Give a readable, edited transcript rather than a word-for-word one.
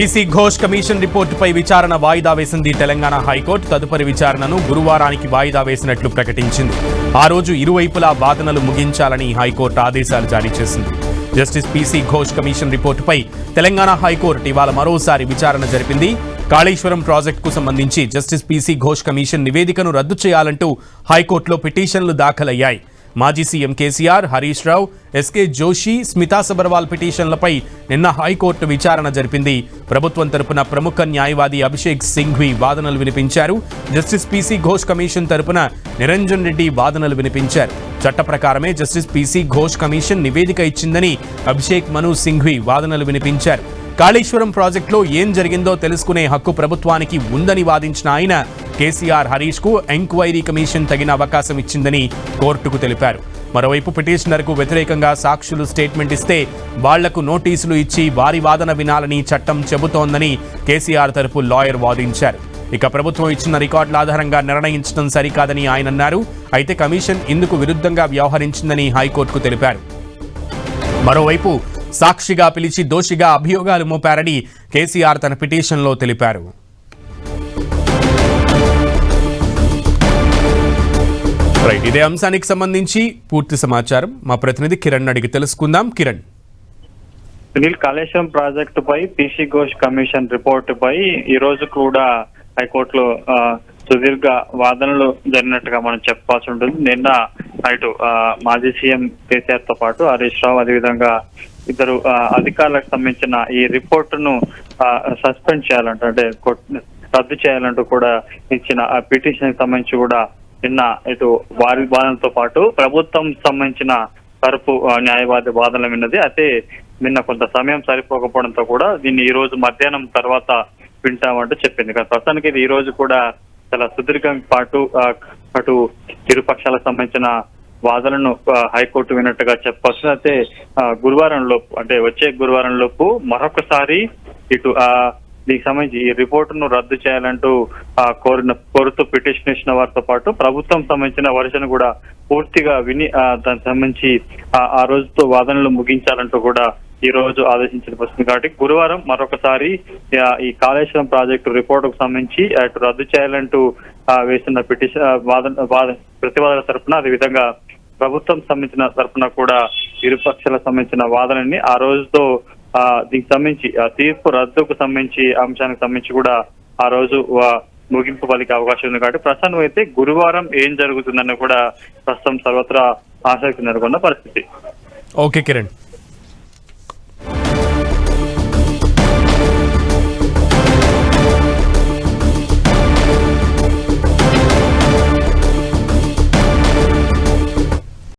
PC Ghosh commission రిపోర్టుపై విచారణ వాయిదా వేసింది తెలంగాణ హైకోర్టు. తదుపరి విచారణను గురువారానికి వాయిదా వేసినట్లు ప్రకటించింది. ఆ రోజు ఇరువైపులా వాదనలు ముగించాలని హైకోర్టు ఆదేశాలు జారీ చేసింది. జస్టిస్ పీసీ ఘోష్ కమిషన్ రిపోర్టుపై తెలంగాణ హైకోర్టు ఇవాళ మరోసారి విచారణ జరిపింది. కాళేశ్వరం ప్రాజెక్టుకు సంబంధించి జస్టిస్ పీసీ ఘోష్ కమిషన్ నివేదికను రద్దు చేయాలంటూ హైకోర్టులో పిటిషన్లు దాఖలయ్యాయి. మాజీ సీఎం కేసీఆర్, హరీష్ రావు, ఎస్కే జోషి, స్మితా సబర్వాల్ పిటిషన్లపై నిన్న హైకోర్టు విచారణ జరిపింది. ప్రభుత్వం తరపున ప్రముఖ న్యాయవాది అభిషేక్ సింఘ్వి వాదనలు వినిపించారు. జస్టిస్ పీసీ ఘోష్ కమిషన్ తరపున నిరంజన్ రెడ్డి వాదనలు వినిపించారు. చట్ట ప్రకారమే జస్టిస్ పీసీ ఘోష్ కమిషన్ నివేదిక ఇచ్చిందని అభిషేక్ మను సింఘ్వి వాదనలు వినిపించారు. కాళేశ్వరం ప్రాజెక్టులో ఏం జరిగిందో తెలుసుకునే హక్కు ప్రభుత్వానికి ఉందని వాదించిన ఆయన కేసీఆర్, హరీష్ కు ఎంక్వైరీ కమిషన్ తగిన అవకాశం ఇచ్చిందని కోర్టుకు తెలిపారు. మరోవైపు పిటిషనర్కు వ్యతిరేకంగా సాక్షులు స్టేట్మెంట్ ఇస్తే వాళ్లకు నోటీసులు ఇచ్చి వారి వాదన వినాలని చట్టం చెబుతోందని కేసీఆర్ తరపు లాయర్ వాదించారు. ఇక ప్రభుత్వం ఇచ్చిన రికార్డుల ఆధారంగా నిర్ణయించడం సరికాదని ఆయన అన్నారు. అయితే కమిషన్ ఇందుకు విరుద్ధంగా వ్యవహరించిందని హైకోర్టుకు తెలిపారు. మరోవైపు సాక్షిగా పిలిచి దోషిగా అభియోగాలు మోపారని కేసీఆర్ తన పిటిషన్లో తెలిపారు. ఇదే అంశానికి సంబంధించి పూర్తి సమాచారం మా ప్రతినిధి కిరణ్ అడిగి తెలుసుకుందాం. కిరణ్, సునీల్, కాళేశ్వరం ప్రాజెక్టు పై పీసీ ఘోష్ కమిషన్ రిపోర్టు పై ఈ రోజు కూడా హైకోర్టులో సుదీర్ఘ వాదనలు జరిగినట్టుగా మనం చెప్పాల్సి ఉంటుంది. నిన్న ఇటు మాజీ సీఎం కేసీఆర్ తో పాటు హరీష్ రావు, అదేవిధంగా ఇద్దరు అధికారులకు సంబంధించిన ఈ రిపోర్టును సస్పెండ్ చేయాలంటూ, అంటే రద్దు చేయాలంటూ కూడా ఇచ్చిన పిటిషన్ కి సంబంధించి కూడా నిన్న ఇటు వారి వాదనతో పాటు ప్రభుత్వం సంబంధించిన తరపు న్యాయవాది వాదనలు విన్నది. అయితే నిన్న కొంత సమయం సరిపోకపోవడంతో కూడా దీన్ని ఈ రోజు మధ్యాహ్నం తర్వాత వింటామంటూ చెప్పింది. ప్రస్తుతానికి ఇది ఈ రోజు కూడా చాలా సుదీర్ఘం పాటు అటు ఇరుపక్షాలకు సంబంధించిన వాదనలను హైకోర్టు విన్నట్టుగా చెప్పవచ్చు. అయితే గురువారం లోపు, అంటే వచ్చే గురువారం లోపు మరొకసారి ఇటు దీనికి సంబంధించి ఈ రిపోర్టును రద్దు చేయాలంటూ కోరుతూ పిటిషన్ ఇచ్చిన వారితో పాటు ప్రభుత్వం సంబంధించిన వర్షన్ కూడా పూర్తిగా విని దానికి సంబంధించి ఆ రోజుతో వాదనలు ముగించాలంటూ కూడా ఈ రోజు ఆదేశించిన పరిస్థితి. కాబట్టి గురువారం మరొకసారి ఈ కాళేశ్వరం ప్రాజెక్టు రిపోర్టుకు సంబంధించి అటు రద్దు చేయాలంటూ వేసిన పిటిషన్ ప్రతివాదుల తరఫున, అదేవిధంగా ప్రభుత్వం సంబంధించిన తరఫున కూడా ఇరుపక్షాలకు సంబంధించిన వాదనని ఆ రోజుతో దీనికి సంబంధించి తీర్పు రద్దుకు సంబంధించి అంశానికి సంబంధించి కూడా ఆ రోజు ముగింపు పలికే అవకాశం ఉంది. కాబట్టి ప్రస్తుతం అయితే గురువారం ఏం జరుగుతుందని కూడా ప్రస్తుతం సర్వత్రా ఆసక్తి నెలకొన్న పరిస్థితి. ఓకే కిరణ్.